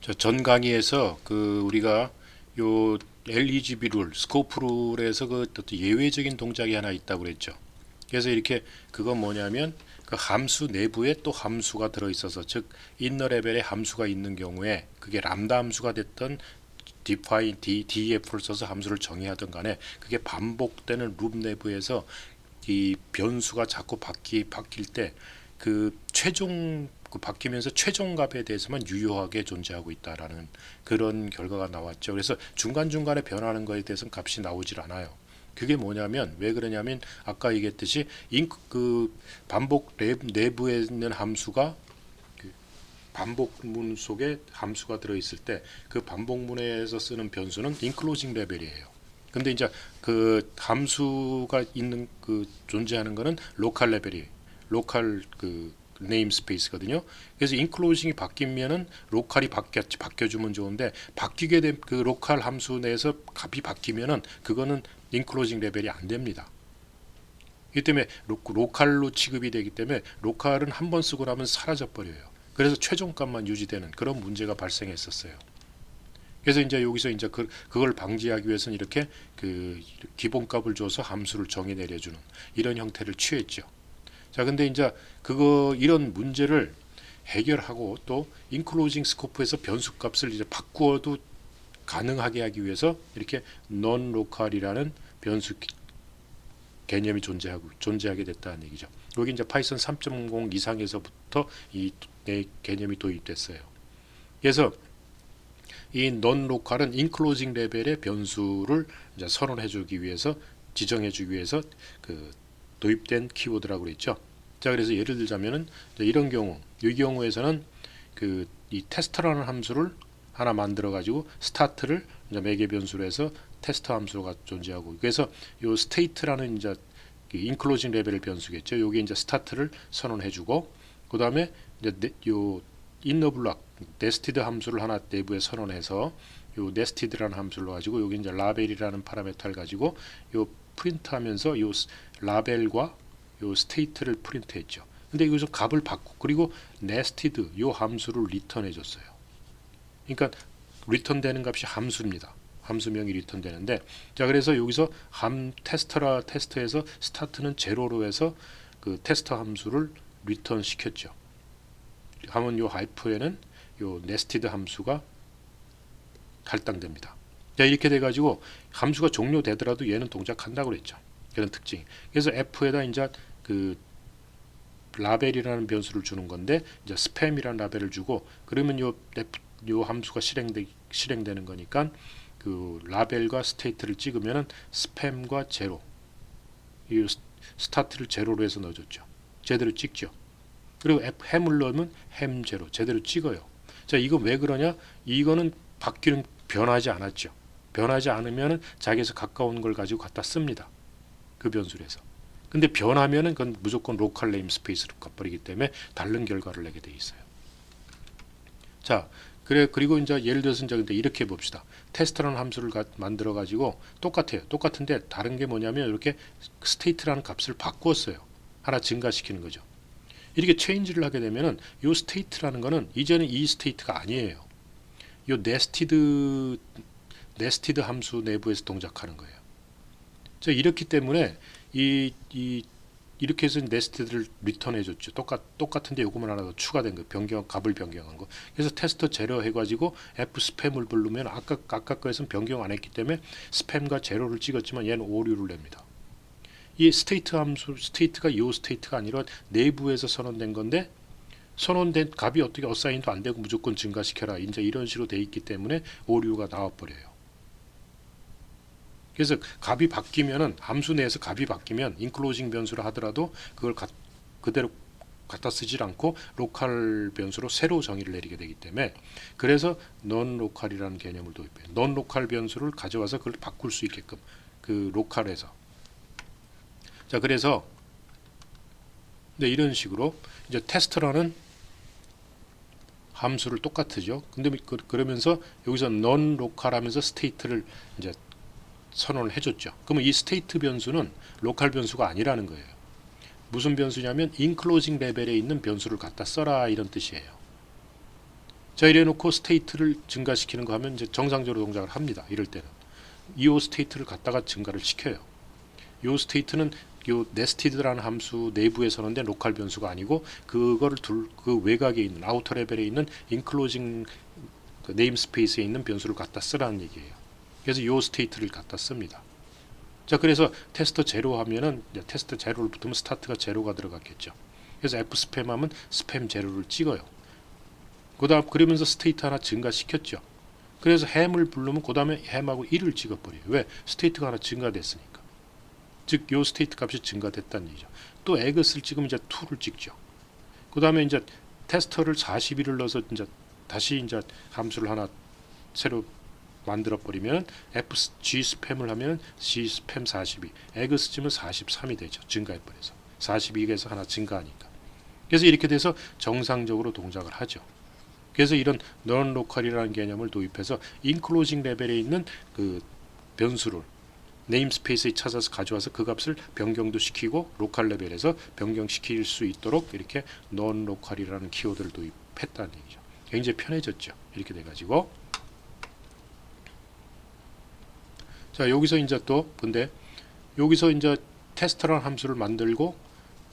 전 강의에서 우리가 요 LEGB 룰, 스코프 룰에서 어떤 예외적인 동작이 하나 있다고 그랬죠. 그래서 이렇게 그건 뭐냐면 그 함수 내부에 또 함수가 들어 있어서, 즉 인너 레벨에 함수가 있는 경우에 그게 람다 함수가 됐던 define def를 써서 함수를 정의하든 간에 그게 반복되는 룹 내부에서 이 변수가 자꾸 바뀔 때 그 최종 바뀌면서 최종값에 대해서만 유효하게 존재하고 있다라는 그런 결과가 나왔죠. 그래서 중간중간에 변하는 거에 대해서는 값이 나오질 않아요. 그게 뭐냐면, 왜 그러냐면 아까 얘기했듯이 그 반복 내부에 있는 함수가 그 반복문 속에 함수가 들어있을 때 그 반복문에서 쓰는 변수는 인클로징 레벨이에요. 근데 이제 그 함수가 있는 그 존재하는 거는 로컬 레벨이 로컬 그 네임 스페이스거든요. 그래서 인클로징이 바뀌면은 로컬이 바뀌어주면 좋은데, 바뀌게 된 그 로컬 함수 내에서 값이 바뀌면은 그거는 인클로징 레벨이 안 됩니다. 이 때문에 로컬로 취급이 되기 때문에 로컬은 한 번 쓰고 나면 사라져 버려요. 그래서 최종값만 유지되는 그런 문제가 발생했었어요. 그래서 이제 여기서 이제 그걸 방지하기 위해서는 이렇게 그 기본값을 줘서 함수를 정의 내려주는 이런 형태를 취했죠. 자, 근데 이제 이런 문제를 해결하고 또 인클로징 스코프에서 변수값을 이제 바꾸어도 가능하게 하기 위해서 이렇게 non local이라는 변수 개념이 존재하게 됐다는 얘기죠. 여기 이제 파이썬 3.0 이상에서부터 이 개념이 도입됐어요. 그래서 이 non local은 인클로징 레벨의 변수를 이제 선언해주기 위해서 지정해주기 위해서 그 도입된 키워드라고 그랬죠. 자, 그래서 예를 들자면은 이런 경우, 이 경우에서는 이 테스터라는 함수를 하나 만들어 가지고 스타트를 이제 매개 변수로 해서 테스터 함수가 존재하고, 그래서 요 스테이트라는 이제 인클로징 레벨 변수겠죠. 여기 이제 스타트를 선언해주고, 그 다음에 이제 요 인너 블록 네스티드 함수를 하나 내부에 선언해서 요 네스티드라는 함수를 가지고 여기 이제 라벨이라는 파라미터를 가지고 요 프린트하면서 요 라벨과 요 스테이트를 프린트했죠. 근데 여기서 값을 바꾸고, 그리고 네스티드 요 함수를 리턴해 줬어요. 그러니까 리턴되는 값이 함수입니다. 함수명이 리턴되는데, 자, 그래서 여기서 테스터에서 스타트는 제로로 해서 그 테스터 함수를 리턴 시켰죠. 하면 요 하이프에는 요 네스티드 함수가 할당됩니다. 자, 이렇게 돼 가지고 함수가 종료되더라도 얘는 동작한다고 그랬죠. 그런 특징. 그래서 F에다 이제 그 라벨이라는 변수를 주는 건데, 이제 스팸이라는 라벨을 주고, 그러면 요 함수가 실행되는 거니까 그 라벨과 스테이트를 찍으면은 스팸과 제로, 이 스타트를 제로로 해서 넣어줬죠. 제대로 찍죠. 그리고 햄을 넣으면 햄 제로 제대로 찍어요. 자, 이건 왜 그러냐? 이거는 바뀌는 변하지 않았죠. 변하지 않으면 자기에서 가까운 걸 가지고 갖다 씁니다. 그 변수를 해서. 근데 변하면은 그건 무조건 로컬 네임 스페이스로 가버리기 때문에 다른 결과를 내게 돼 있어요. 자, 그리고 이제 예를 들어서 이제 근데 이렇게 봅시다. 테스트라는 함수를 만들어 가지고 똑같아요. 똑같은데 다른 게 뭐냐면 이렇게 스테이트라는 값을 바꾸었어요. 하나 증가시키는 거죠. 이렇게 체인지를 하게 되면은 요 스테이트라는 거는 이제는 이 스테이트가 아니에요. 요 네스티드 함수 내부에서 동작하는 거예요. 자, 이렇기 때문에 이렇게 해서 네스티드를 리턴해 줬죠. 똑같은데 요거만 하나 더 추가된 거, 값을 변경한 거. 그래서 테스터 제로 해가지고 F 스팸을 부르면 아까 거에서는 변경 안 했기 때문에 스팸과 제로를 찍었지만 얘는 오류를 냅니다. 이 스테이트가 요 스테이트가 아니라 내부에서 선언된 건데, 선언된 값이 어떻게 어사인도 안 되고 무조건 증가시켜라, 이제 이런 식으로 돼 있기 때문에 오류가 나와버려요. 그래서 값이 바뀌면은 함수 내에서 값이 바뀌면 인클로징 변수를 하더라도 그걸 그대로 갖다 쓰질 않고 로컬 변수로 새로 정의를 내리게 되기 때문에, 그래서 non 로컬이라는 개념을 도입해요. non 로컬 변수를 가져와서 그걸 바꿀 수 있게끔 그 로컬에서. 자, 그래서 이런 식으로 이제 테스트라는 함수를 똑같죠. 근데 그러면서 여기서 non 로컬 하면서 스테이트를 이제 선언을 해줬죠. 그러면 이 스테이트 변수는 로컬 변수가 아니라는 거예요. 무슨 변수냐면 인클로징 레벨에 있는 변수를 갖다 써라, 이런 뜻이에요. 자, 이래 놓고 스테이트를 증가시키는 거 하면 이제 정상적으로 동작을 합니다. 이럴 때는 이 스테이트를 갖다가 증가를 시켜요. 이 스테이트는 요 네스티드라는 함수 내부에 서는데 로컬 변수가 아니고 그거를 그 외곽에 있는 아우터 레벨에 있는 인클로징 그 네임스페이스에 있는 변수를 갖다 쓰라는 얘기예요. 그래서 요 스테이트를 갖다 씁니다. 자, 그래서 테스터 제로 하면은 이제 테스터 제로를 붙으면 스타트가 제로가 들어갔겠죠. 그래서 f 스팸 하면 스팸 제로를 찍어요. 그다음 그러면서 스테이트 하나 증가시켰죠. 그래서 햄을 부르면 그다음에 햄하고 1을 찍어버려요. 왜? 스테이트가 하나 증가됐으니까. 즉 요 스테이트 값이 증가됐다는 얘기죠. 또 에그스를 찍으면 이제 2를 찍죠. 그다음에 이제 테스터를 41을 넣어서 이제 다시 이제 함수를 하나 새로 만들어 버리면 g 스팸을 하면 g 스팸 42, 에그스 찍으면 43이 되죠. 증가해 버려서 42에서 하나 증가하니까. 그래서 이렇게 돼서 정상적으로 동작을 하죠. 그래서 이런 non local이라는 개념을 도입해서 인클로징 레벨에 있는 그 변수를 네임스페이스에 찾아서 가져와서 그 값을 변경도 시키고 로컬 레벨에서 변경시킬 수 있도록 이렇게 non local이라는 키워드를 도입했다는 얘기죠. 굉장히 편해졌죠. 이렇게 돼가지고 자, 여기서 이제 또 근데 여기서 이제 테스트라는 함수를 만들고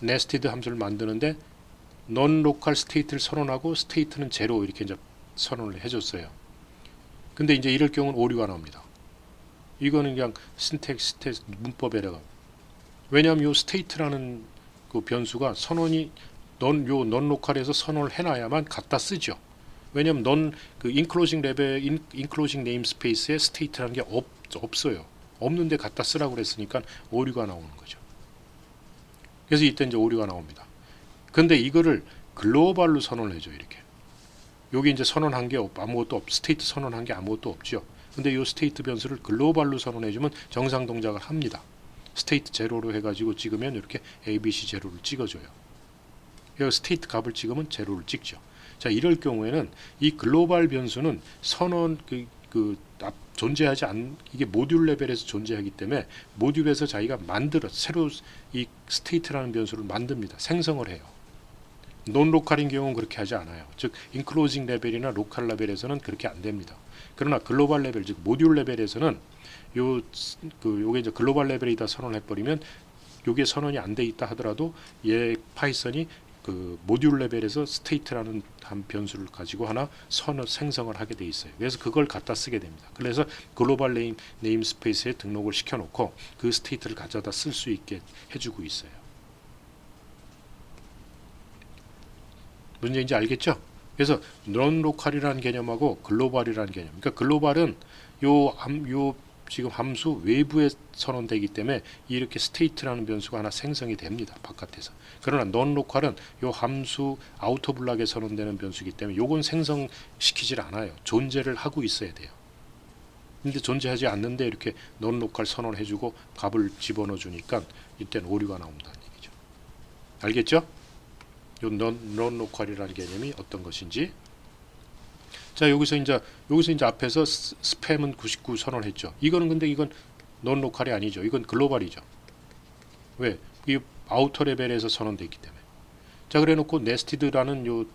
네스티드 함수를 만드는데 non local state를 선언하고 state는 제로 이렇게 이제 선언을 해줬어요. 근데 이제 이럴 경우는 오류가 나옵니다. 이거는 그냥 신텍스 문법 에러가. 왜냐하면 요 state라는 그 변수가 선언이 non local에서 선언을 해놔야만 갖다 쓰죠. 왜냐하면 그 inclosing 레벨 inclosing namespace에 state라는 게 없어요. 없는데 갖다 쓰라고 그랬으니까 오류가 나오는 거죠. 그래서 이때 이제 오류가 나옵니다. 근데 이거를 글로벌로 선언을 해줘. 이렇게 여기 이제 선언한 게 아무것도 스테이트 선언한 게 아무것도 없죠. 근데 이 스테이트 변수를 글로벌로 선언해주면 정상 동작을 합니다. 스테이트 제로로 해가지고 찍으면 이렇게 ABC 제로를 찍어줘요. 여기 스테이트 값을 찍으면 제로를 찍죠. 자, 이럴 경우에는 이 글로벌 변수는 선언 존재하지 않 이게 모듈 레벨에서 존재하기 때문에 모듈에서 자기가 새로 이 스테이트라는 변수를 만듭니다. 생성을 해요. 논 로컬인 경우는 그렇게 하지 않아요. 즉 인클로징 레벨이나 로컬 레벨에서는 그렇게 안 됩니다. 그러나 글로벌 레벨 즉 모듈 레벨에서는 요게 이제 글로벌 레벨이다 선언해 버리면 요게 선언이 안 돼 있다 하더라도 얘 파이썬이 그 모듈 레벨에서 스테이트라는 한 변수를 가지고 하나 생성을 하게 돼 있어요. 그래서 그걸 갖다 쓰게 됩니다. 그래서 글로벌 네임스페이스에 등록을 시켜놓고 그 스테이트를 가져다 쓸 수 있게 해주고 있어요. 문제인지 알겠죠? 그래서 non local이라는 개념하고 글로벌이라는 개념. 그러니까 글로벌은 요 지금 함수 외부에 선언되기 때문에 이렇게 state라는 변수가 하나 생성이 됩니다. 바깥에서. 그러나 non local은 요 함수 아우터 블락에 선언되는 변수이기 때문에 요건 생성시키질 않아요. 존재를 하고 있어야 돼요. 근데 존재하지 않는데 이렇게 non local 선언을 해주고 값을 집어넣어 주니까 이때는 오류가 나온다는 얘기죠. 알겠죠? 요 non local이라는 개념이 어떤 것인지. 자, 여기서 이제 앞에서 스팸은 99 선언했죠. 이거는 근데 이건 non local이 아니죠. 이건 글로벌이죠. 왜? 이 아우터 레벨에서 선언되어 있기 때문에. 자, 그래놓고 네스티드라는 요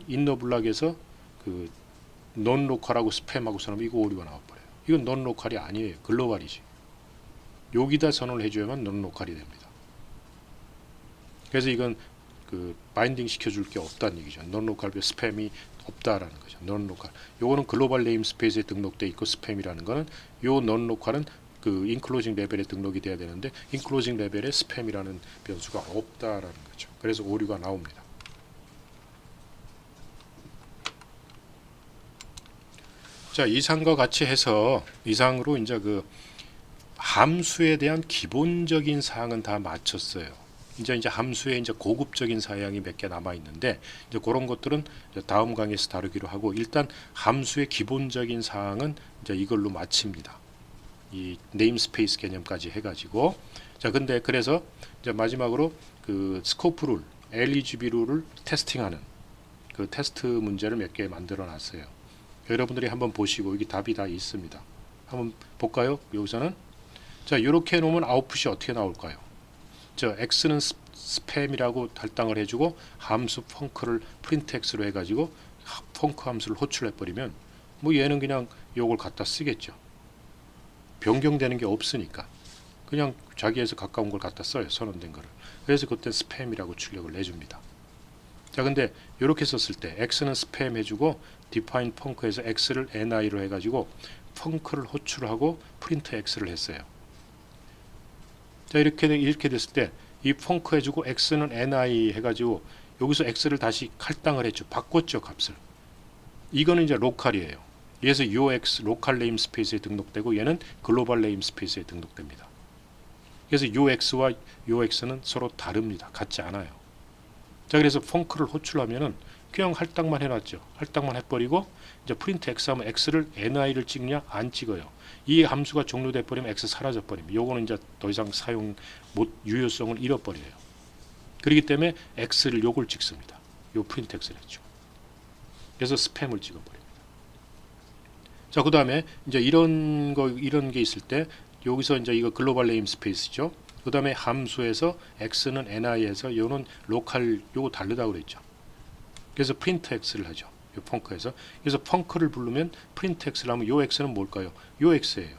인너 블락에서 그 non local하고 스팸하고 선언하면 이거 오류가 나와버려요. 이건 non local이 아니에요. 글로벌이지. 여기다 선언을 해줘야만 non local이 됩니다. 그래서 이건 그 바인딩 시켜줄 게 없다는 얘기죠. non local 스팸이 없다라는 거죠. non local. 요거는 글로벌 네임스페이스에 등록돼 있고 스팸이라는 거는 요 non local은 그 인클로징 레벨에 등록이 돼야 되는데 인클로징 레벨에 스팸이라는 변수가 없다라는 거죠. 그래서 오류가 나옵니다. 자, 이상과 같이 해서 이상으로 이제 그 함수에 대한 기본적인 사항은 다 마쳤어요. 이제 함수에 이제 고급적인 사양이 몇 개 남아 있는데 이제 그런 것들은 이제 다음 강의에서 다루기로 하고 일단 함수의 기본적인 사항은 이제 이걸로 마칩니다. 이 네임스페이스 개념까지 해가지고 자, 근데 그래서 이제 마지막으로 그 스코프 룰, 엘리지비 룰을 테스팅하는 그 테스트 문제를 몇 개 만들어 놨어요. 여러분들이 한번 보시고 여기 답이 다 있습니다. 한번 볼까요? 여기서는 자, 이렇게 해놓으면 아웃풋이 어떻게 나올까요? 저 x는 스팸이라고 할당을 해주고 함수 펑크를 프린트 x로 해가지고 펑크 함수를 호출해 버리면 뭐 얘는 그냥 요걸 갖다 쓰겠죠. 변경되는 게 없으니까 그냥 자기에서 가까운 걸 갖다 써요. 선언된 거를. 그래서 그때 스팸이라고 출력을 내줍니다. 자, 근데 이렇게 썼을 때 x는 스팸 해주고 define 펑크에서 x를 ni로 해가지고 펑크를 호출하고 print x를 했어요. 자, 이렇게 됐을 때 이 펑크 해주고 x는 ni 해가지고 여기서 x를 다시 할당을 했죠. 바꿨죠, 값을. 이거는 이제 로컬이에요. 그래서 요 x 로컬 네임 스페이스에 등록되고 얘는 글로벌 네임 스페이스에 등록됩니다. 그래서 요 x와 요 x는 서로 다릅니다. 같지 않아요. 자, 그래서 펑크를 호출하면은 그냥 할당만 해놨죠. 할당만 해버리고 이제 프린트 x 하면 x를 ni를 찍냐 안 찍어요. 이 함수가 종료돼 버리면 x 사라져 버립니다. 요거는 이제 더 이상 사용 못 유효성을 잃어버려요. 그렇기 때문에 x를 요걸 찍습니다. 요 프린트 x를 했죠. 그래서 스팸을 찍어버립니다. 자, 그 다음에 이제 이런 게 있을 때 여기서 이제 이거 글로벌 네임 스페이스죠. 그 다음에 함수에서 x는 ni에서 요는 로컬 요거 다르다고 그랬죠. 그래서 프린트 x를 하죠. 요 펑크에서. 그래서 펑크를 부르면 프린트 x를 하면 요 x는 뭘까요? 요 x예요.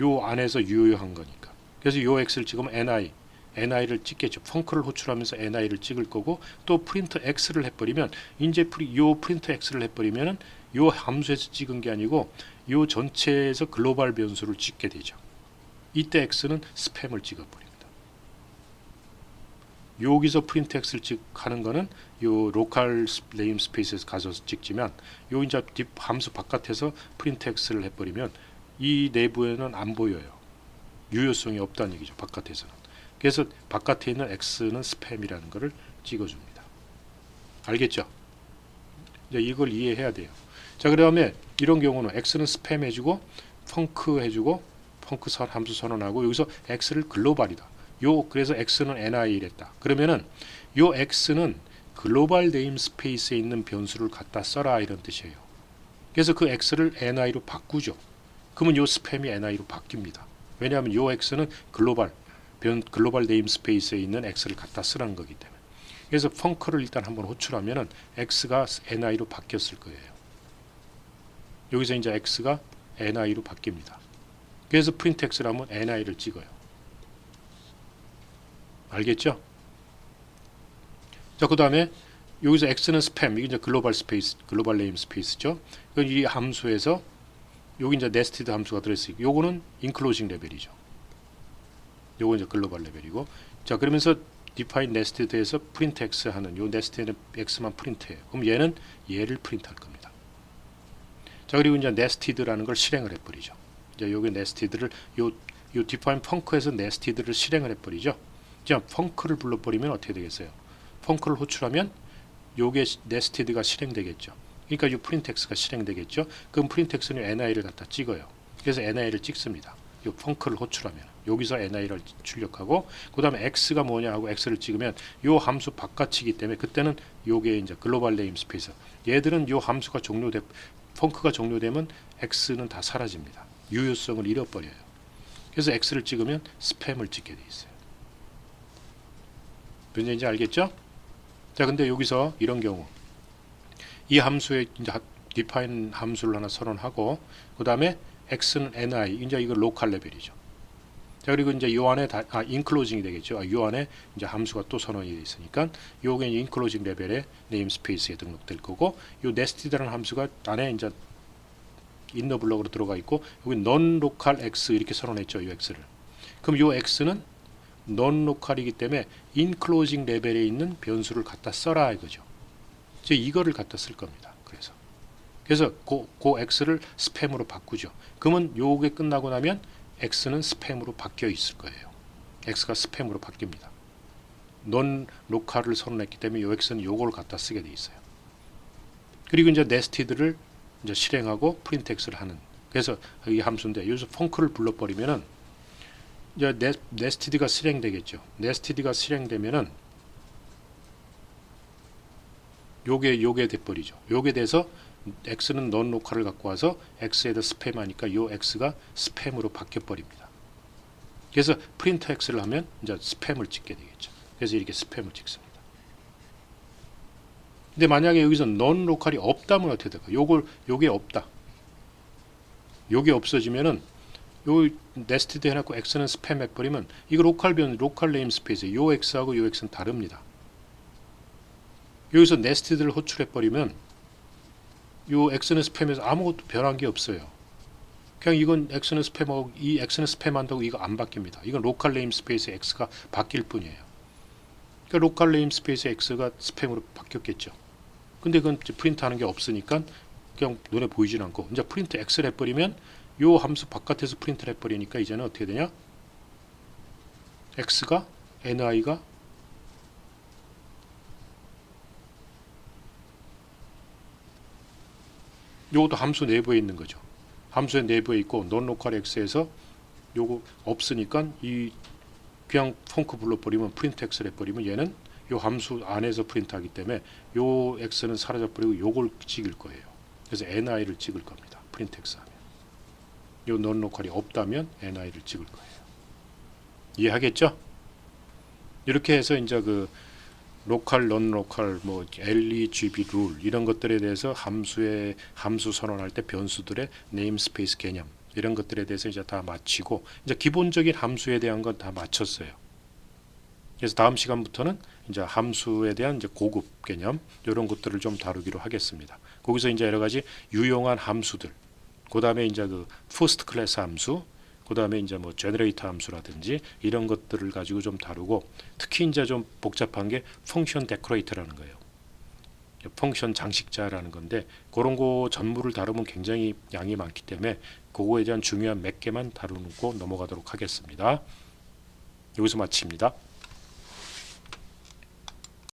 요 안에서 유효한 거니까. 그래서 요 x를 찍으면 ni를 찍겠죠. 펑크를 호출하면서 ni를 찍을 거고 또 프린트 x를 해버리면 이제 요 프린트 x를 해버리면은 요 함수에서 찍은 게 아니고 요 전체에서 글로벌 변수를 찍게 되죠. 이때 x는 스팸을 찍어버립니다. 여기서 프린트 x를 하는 거는 요 로컬 네임 스페이스에서 가서 찍지만 요 이제 함수 바깥에서 프린트 x를 해버리면 이 내부에는 안 보여요. 유효성이 없다는 얘기죠. 바깥에서는. 그래서 바깥에 있는 x는 스팸이라는 것을 찍어줍니다. 알겠죠? 이제 이걸 이해해야 돼요. 자, 그다음에 이런 경우는 x는 스팸 해주고 펑크 해주고 펑크 함수 선언하고 여기서 x를 글로벌이다. 그래서 x는 ni랬다. 그러면은 요 x는 글로벌 네임 스페이스에 있는 변수를 갖다 써라 이런 뜻이에요. 그래서 그 x를 ni로 바꾸죠. 그러면 요 스팸이 ni로 바뀝니다. 왜냐하면 요 x는 글로벌 네임 스페이스에 있는 x를 갖다 쓰라는 거기 때문에. 그래서 펑크를 일단 한번 호출하면은 x가 ni로 바뀌었을 거예요. 여기서 이제 x가 ni로 바뀝니다. 그래서 프린트 x를 하면 ni를 찍어요. 알겠죠? 자, 그 다음에 여기서 x는 스팸, 이게 이제 글로벌 네임 스페이스죠. 이 함수에서 여기 이제 네스티드 함수가 들어있으니까 요거는 인클로징 레벨이죠. 요거 이제 글로벌 레벨이고. 자, 그러면서 define nested에서 print x 하는 요 nested는 x만 프린트해요. 그럼 얘는 얘를 프린트할 겁니다. 자, 그리고 이제 nested라는 걸 실행을 해버리죠. 이제 여기 nested를 요 define 펑크에서 nested를 실행을 해버리죠. 자, 펑크를 불러버리면 어떻게 되겠어요? 펑크를 호출하면 요게 nested가 실행되겠죠. 그러니까 요 print x가 실행되겠죠. 그럼 print x는 ni를 갖다 찍어요. 그래서 ni를 찍습니다. 요 펑크를 호출하면 여기서 ni를 출력하고 그 다음에 x가 뭐냐 하고 x를 찍으면 요 함수 바깥이기 때문에 그때는 요게 이제 글로벌 네임 스페이스. 얘들은 요 함수가 펑크가 종료되면 x는 다 사라집니다. 유효성을 잃어버려요. 그래서 x를 찍으면 스팸을 찍게 돼 있어요. 뭔지 이제 알겠죠? 자, 근데 여기서 이런 경우 이 함수에 이제 define 함수를 하나 선언하고 그 다음에 x는 ni 이제 이거 로컬 레벨이죠. 자, 그리고 이제 요 안에 인클로징이 되겠죠. 요 안에 이제 함수가 또 선언이 되어 있으니까 요게 인클로징 레벨의 네임 스페이스에 등록될 거고 요 nested라는 함수가 안에 이제 인너 블럭으로 들어가 있고 여기 non local x 이렇게 선언했죠. 요 x를. 그럼 요 x는 non local이기 때문에 인클로징 레벨에 있는 변수를 갖다 써라 이거죠. 이제 이거를 갖다 쓸 겁니다. 그래서 그 x를 스팸으로 바꾸죠. 그러면 요게 끝나고 나면 x는 스팸으로 바뀌어 있을 거예요. x가 스팸으로 바뀝니다. non local을 선언했기 때문에 요 x는 요걸 갖다 쓰게 돼 있어요. 그리고 이제 nested를 이제 실행하고 print x를 하는. 그래서 이 함수인데 여기서 펑크를 불러버리면은 이제 nested가 실행되겠죠. nested가 실행되면은 요게 돼버리죠. 요게 돼서 x는 non local을 갖고 와서 x에다 스팸 하니까 요 x가 스팸으로 바뀌어 버립니다. 그래서 print x를 하면 이제 스팸을 찍게 되겠죠. 그래서 이렇게 스팸을 찍습니다. 근데 만약에 여기서 non 로컬이 없다면 어떻게 될까? 요게 없다. 요게 없어지면은 요 네스티드 해놓고 x는 스팸 해버리면 이거 로컬 네임 스페이스 요 x하고 요 x는 다릅니다. 여기서 네스티드를 호출해버리면 요 x는 스팸에서 아무것도 변한 게 없어요. 그냥 이건 x는 스팸하고 이 x는 스팸 한다고 이거 안 바뀝니다. 이건 로컬 네임 스페이스 x가 바뀔 뿐이에요. 그러니까 로컬 네임 스페이스 x가 스팸으로 바뀌었겠죠. 근데 그건 프린트하는 게 없으니까 그냥 눈에 보이진 않고 이제 프린트 x를 해버리면 요 함수 바깥에서 프린트를 해버리니까 이제는 어떻게 되냐? x가 ni가 요것도 함수 내부에 있는 거죠. 함수의 내부에 있고 non-local x에서 요거 없으니까 이 그냥 펑크 불러버리면 프린트 x를 해버리면 얘는 요 함수 안에서 프린트하기 때문에 요 x는 사라져버리고 요걸 찍을 거예요. 그래서 ni를 찍을 겁니다. 프린트 x 하면 요 non-local이 없다면 ni를 찍을 거예요. 이해하겠죠? 이렇게 해서 이제 그 로컬, non-local, 뭐 LEGB 룰 이런 것들에 대해서 함수 선언할 때 변수들의 네임스페이스 개념 이런 것들에 대해서 이제 다 마치고 이제 기본적인 함수에 대한 건 다 마쳤어요. 그래서 다음 시간부터는 이제 함수에 대한 이제 고급 개념 이런 것들을 좀 다루기로 하겠습니다. 거기서 이제 여러 가지 유용한 함수들, 그 다음에 이제 그 퍼스트 클래스 함수, 그 다음에 이제 뭐 제너레이터 함수라든지 이런 것들을 가지고 좀 다루고 특히 이제 좀 복잡한 게 펑션 데코레이터라는 거예요. 펑션 장식자라는 건데 그런 거 전부를 다루면 굉장히 양이 많기 때문에 그거에 대한 중요한 몇 개만 다루고 넘어가도록 하겠습니다. 여기서 마칩니다.